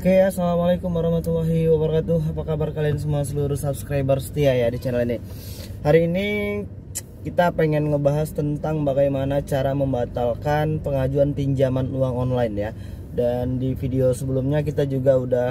Oke, assalamualaikum warahmatullahi wabarakatuh. Apa kabar kalian semua seluruh subscriber setia ya di channel ini. Hari ini kita pengen ngebahas tentang bagaimana cara membatalkan pengajuan pinjaman uang online ya. Dan di video sebelumnya kita juga udah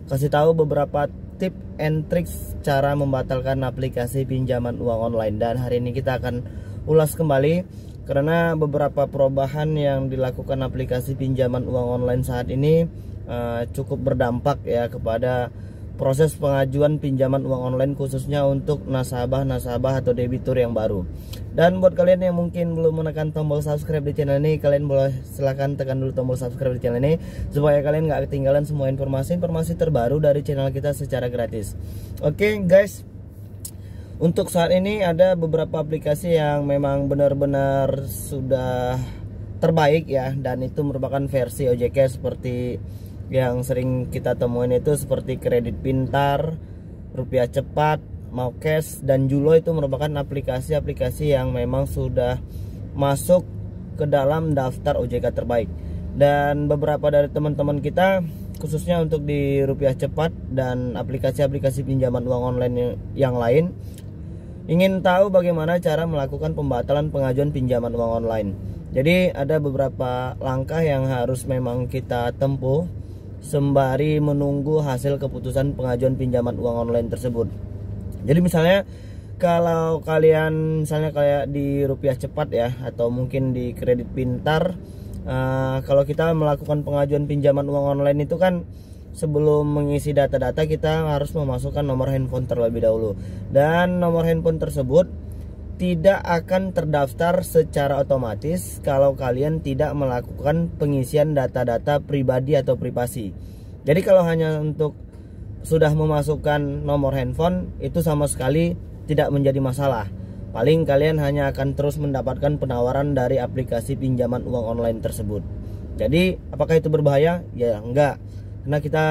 kasih tahu beberapa tip and tricks cara membatalkan aplikasi pinjaman uang online. Dan hari ini kita akan ulas kembali karena beberapa perubahan yang dilakukan aplikasi pinjaman uang online saat ini cukup berdampak ya kepada proses pengajuan pinjaman uang online, khususnya untuk nasabah atau debitur yang baru. Dan buat kalian yang mungkin belum menekan tombol subscribe di channel ini, kalian boleh silahkan tekan dulu tombol subscribe di channel ini supaya kalian nggak ketinggalan semua informasi terbaru dari channel kita secara gratis. Oke guys, untuk saat ini ada beberapa aplikasi yang memang benar-benar sudah terbaik ya, dan itu merupakan versi OJK seperti yang sering kita temuin itu seperti Kredit Pintar, Rupiah Cepat, Maukes, dan Julo. Itu merupakan aplikasi-aplikasi yang memang sudah masuk ke dalam daftar OJK terbaik. Dan beberapa dari teman-teman kita, khususnya untuk di Rupiah Cepat dan aplikasi-aplikasi pinjaman uang online yang lain, ingin tahu bagaimana cara melakukan pembatalan pengajuan pinjaman uang online. Jadi ada beberapa langkah yang harus memang kita tempuh sembari menunggu hasil keputusan pengajuan pinjaman uang online tersebut. Jadi misalnya kalau kalian misalnya kayak di Rupiah Cepat ya, atau mungkin di Kredit Pintar, kalau kita melakukan pengajuan pinjaman uang online itu kan sebelum mengisi data-data kita harus memasukkan nomor handphone terlebih dahulu, dan nomor handphone tersebut tidak akan terdaftar secara otomatis kalau kalian tidak melakukan pengisian data-data pribadi atau privasi. Jadi kalau hanya untuk sudah memasukkan nomor handphone, itu sama sekali tidak menjadi masalah. Paling kalian hanya akan terus mendapatkan penawaran dari aplikasi pinjaman uang online tersebut. Jadi apakah itu berbahaya? Ya enggak, karena kita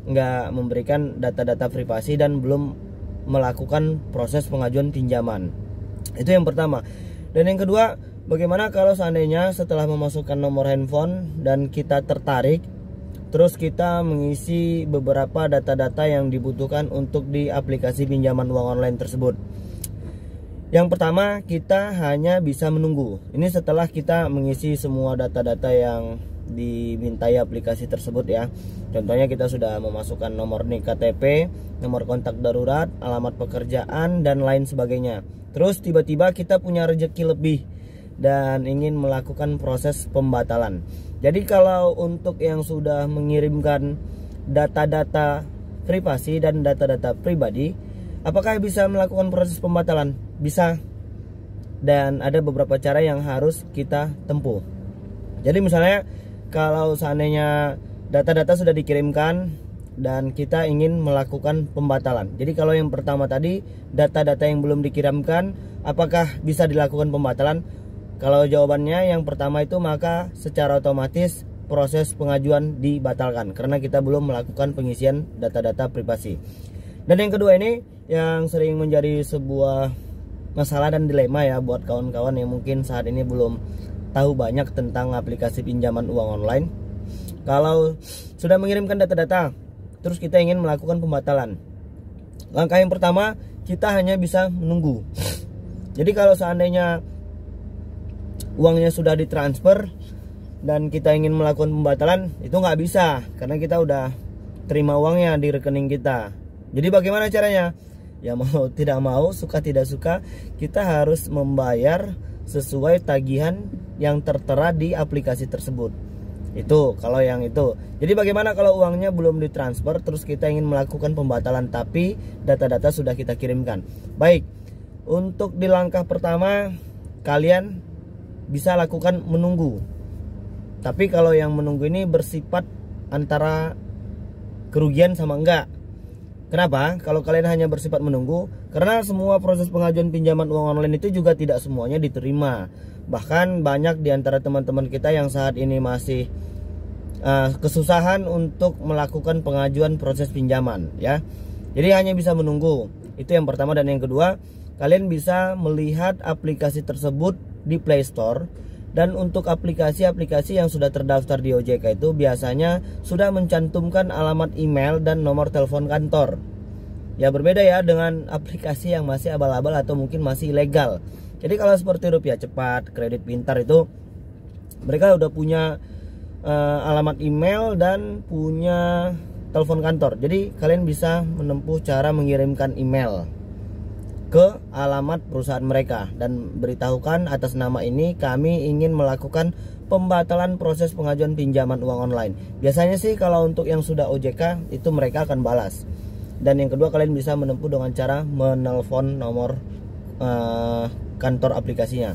enggak memberikan data-data privasi dan belum melakukan proses pengajuan pinjaman. Itu yang pertama. Dan yang kedua, bagaimana kalau seandainya setelah memasukkan nomor handphone dan kita tertarik, terus kita mengisi beberapa data-data yang dibutuhkan untuk di aplikasi pinjaman uang online tersebut. Yang pertama, kita hanya bisa menunggu. Ini setelah kita mengisi semua data-data yang dimintai aplikasi tersebut ya. Contohnya kita sudah memasukkan nomor NIK KTP, nomor kontak darurat, alamat pekerjaan, dan lain sebagainya. Terus tiba-tiba kita punya rezeki lebih dan ingin melakukan proses pembatalan. Jadi kalau untuk yang sudah mengirimkan data-data privasi dan data-data pribadi, apakah bisa melakukan proses pembatalan? Bisa. Dan ada beberapa cara yang harus kita tempuh. Jadi misalnya kalau seandainya data-data sudah dikirimkan dan kita ingin melakukan pembatalan. Jadi kalau yang pertama tadi, data-data yang belum dikirimkan, apakah bisa dilakukan pembatalan? Kalau jawabannya yang pertama itu, maka secara otomatis proses pengajuan dibatalkan karena kita belum melakukan pengisian data-data privasi. Dan yang kedua ini yang sering menjadi sebuah masalah dan dilema ya buat kawan-kawan yang mungkin saat ini belum tahu banyak tentang aplikasi pinjaman uang online. Kalau sudah mengirimkan data-data, terus kita ingin melakukan pembatalan, langkah yang pertama kita hanya bisa menunggu. Jadi kalau seandainya uangnya sudah ditransfer dan kita ingin melakukan pembatalan, itu nggak bisa karena kita udah terima uangnya di rekening kita. Jadi bagaimana caranya? Ya mau tidak mau, suka tidak suka, kita harus membayar sesuai tagihan yang tertera di aplikasi tersebut. Itu kalau yang itu. Jadi bagaimana kalau uangnya belum ditransfer terus kita ingin melakukan pembatalan tapi data-data sudah kita kirimkan? Baik, untuk di langkah pertama kalian bisa lakukan menunggu. Tapi kalau yang menunggu ini bersifat antara kerugian sama enggak. Kenapa? Kalau kalian hanya bersifat menunggu, karena semua proses pengajuan pinjaman uang online itu juga tidak semuanya diterima. Bahkan banyak di antara teman-teman kita yang saat ini masih kesusahan untuk melakukan pengajuan proses pinjaman ya. Jadi hanya bisa menunggu. Itu yang pertama. Dan yang kedua, kalian bisa melihat aplikasi tersebut di Play Store Dan untuk aplikasi-aplikasi yang sudah terdaftar di OJK itu biasanya sudah mencantumkan alamat email dan nomor telepon kantor. Ya berbeda ya dengan aplikasi yang masih abal-abal atau mungkin masih ilegal. Jadi kalau seperti Rupiah Cepat, Kredit Pintar itu mereka udah punya alamat email dan punya telepon kantor. Jadi kalian bisa menempuh cara mengirimkan email ke alamat perusahaan mereka dan beritahukan atas nama ini kami ingin melakukan pembatalan proses pengajuan pinjaman uang online. Biasanya sih kalau untuk yang sudah OJK itu mereka akan balas. Dan yang kedua kalian bisa menempuh dengan cara menelpon nomor kantor aplikasinya.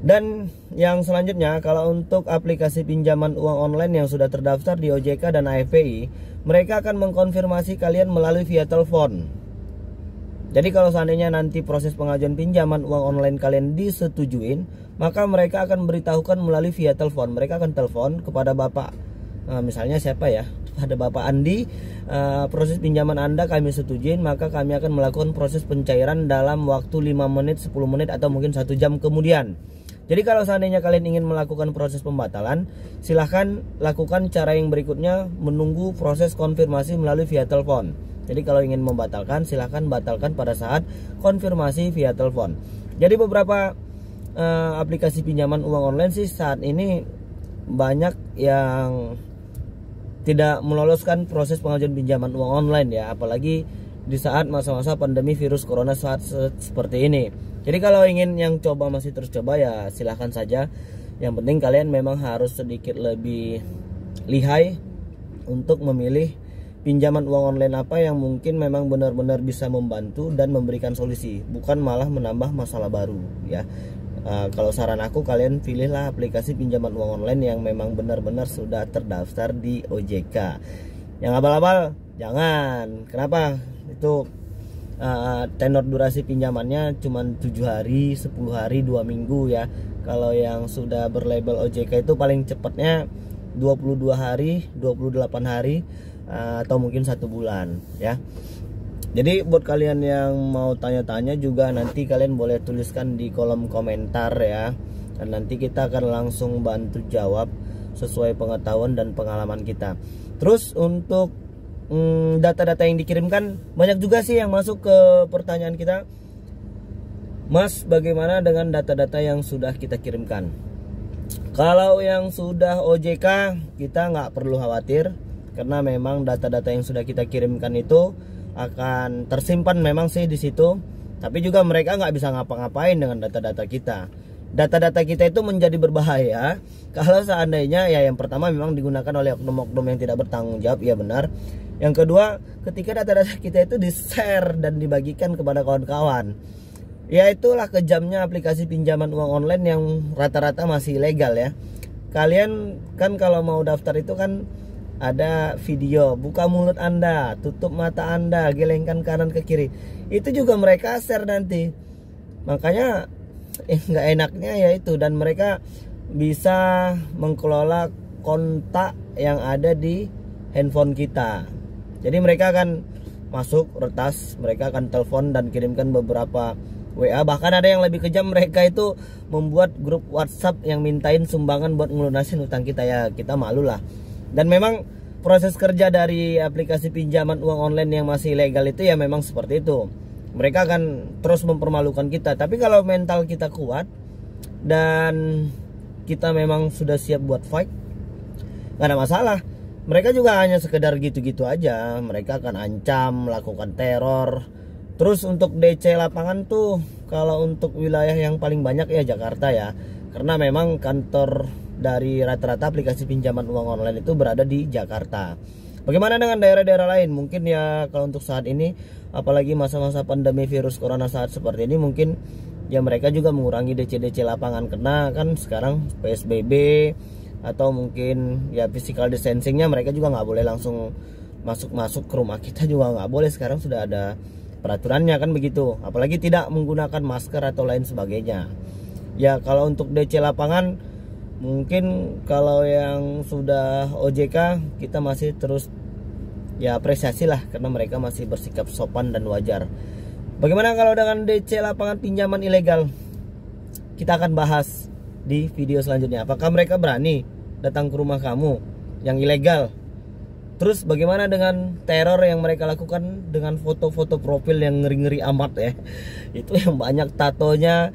Dan yang selanjutnya kalau untuk aplikasi pinjaman uang online yang sudah terdaftar di OJK dan AFPI, mereka akan mengkonfirmasi kalian melalui via telepon. Jadi kalau seandainya nanti proses pengajuan pinjaman uang online kalian disetujuin, maka mereka akan beritahukan melalui via telepon. Mereka akan telepon kepada Bapak, misalnya siapa ya, pada Bapak Andi, proses pinjaman Anda kami setujuin, maka kami akan melakukan proses pencairan dalam waktu 5 menit, 10 menit atau mungkin 1 jam kemudian. Jadi kalau seandainya kalian ingin melakukan proses pembatalan, silahkan lakukan cara yang berikutnya, menunggu proses konfirmasi melalui via telepon. Jadi kalau ingin membatalkan, silahkan batalkan pada saat konfirmasi via telepon. Jadi beberapa aplikasi pinjaman uang online sih saat ini banyak yang tidak meloloskan proses pengajuan pinjaman uang online ya, apalagi di saat masa-masa pandemi virus corona saat seperti ini. Jadi kalau ingin yang coba masih terus coba ya silahkan saja. Yang penting kalian memang harus sedikit lebih lihai untuk memilih pinjaman uang online apa yang mungkin memang benar-benar bisa membantu dan memberikan solusi, bukan malah menambah masalah baru ya. Kalau saran aku, kalian pilihlah aplikasi pinjaman uang online yang memang benar-benar sudah terdaftar di OJK. Yang abal-abal jangan. Kenapa? Itu tenor durasi pinjamannya cuma 7 hari, 10 hari, 2 minggu ya. Kalau yang sudah berlabel OJK itu paling cepatnya 22 hari, 28 hari, atau mungkin 1 bulan ya. Jadi buat kalian yang mau tanya-tanya juga nanti kalian boleh tuliskan di kolom komentar ya, dan nanti kita akan langsung bantu jawab sesuai pengetahuan dan pengalaman kita. Terus untuk data-data yang dikirimkan, banyak juga sih yang masuk ke pertanyaan kita, Mas bagaimana dengan data-data yang sudah kita kirimkan? Kalau yang sudah OJK kita nggak perlu khawatir, karena memang data-data yang sudah kita kirimkan itu akan tersimpan memang sih di situ, tapi juga mereka nggak bisa ngapa-ngapain dengan data-data kita. Data-data kita itu menjadi berbahaya kalau seandainya ya yang pertama memang digunakan oleh oknum-oknum yang tidak bertanggung jawab, ya benar. Yang kedua, ketika data-data kita itu di-share dan dibagikan kepada kawan-kawan, ya itulah kejamnya aplikasi pinjaman uang online yang rata-rata masih ilegal ya. Kalian kan kalau mau daftar itu kan ada video, buka mulut Anda, tutup mata Anda, gelengkan kanan ke kiri. Itu juga mereka share nanti. Makanya nggak enaknya ya itu, dan mereka bisa mengelola kontak yang ada di handphone kita. Jadi mereka akan masuk retas, mereka akan telepon dan kirimkan beberapa WA. Bahkan ada yang lebih kejam, mereka itu membuat grup WhatsApp yang mintain sumbangan buat ngelunasin utang kita, ya kita malu lah. Dan memang proses kerja dari aplikasi pinjaman uang online yang masih ilegal itu ya memang seperti itu. Mereka akan terus mempermalukan kita. Tapi kalau mental kita kuat dan kita memang sudah siap buat fight, gak ada masalah. Mereka juga hanya sekedar gitu-gitu aja. Mereka akan ancam, melakukan teror. Terus untuk DC lapangan tuh, kalau untuk wilayah yang paling banyak ya Jakarta ya, karena memang kantor dari rata-rata aplikasi pinjaman uang online itu berada di Jakarta. Bagaimana dengan daerah-daerah lain? Mungkin ya kalau untuk saat ini, apalagi masa-masa pandemi virus corona saat seperti ini, mungkin ya mereka juga mengurangi DC lapangan, karena kan sekarang PSBB atau mungkin ya physical distancingnya, mereka juga nggak boleh langsung masuk ke rumah kita, juga nggak boleh. Sekarang sudah ada peraturannya kan begitu, apalagi tidak menggunakan masker atau lain sebagainya. Ya kalau untuk DC lapangan, mungkin kalau yang sudah OJK kita masih terus ya apresiasi lah, karena mereka masih bersikap sopan dan wajar. Bagaimana kalau dengan DC lapangan pinjaman ilegal? Kita akan bahas di video selanjutnya. Apakah mereka berani datang ke rumah kamu yang ilegal? Terus bagaimana dengan teror yang mereka lakukan dengan foto-foto profil yang ngeri-ngeri amat ya? Itu yang banyak tatonya,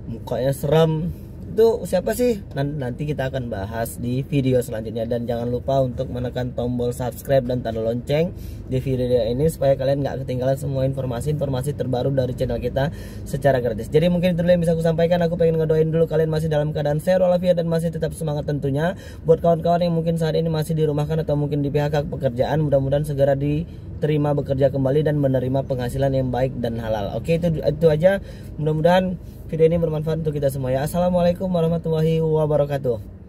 mukanya serem. Itu siapa sih? Nanti kita akan bahas di video selanjutnya. Dan jangan lupa untuk menekan tombol subscribe dan tanda lonceng di video ini supaya kalian nggak ketinggalan semua informasi terbaru dari channel kita secara gratis. Jadi mungkin itu dulu yang bisa aku sampaikan. Aku pengen ngedoain dulu kalian masih dalam keadaan sehat walafiat dan masih tetap semangat tentunya. Buat kawan-kawan yang mungkin saat ini masih dirumahkan atau mungkin di PHK pekerjaan, mudah-mudahan segera diterima bekerja kembali dan menerima penghasilan yang baik dan halal. Oke, itu aja. Mudah-mudahan video ini bermanfaat untuk kita semua ya. Assalamualaikum warahmatullahi wabarakatuh.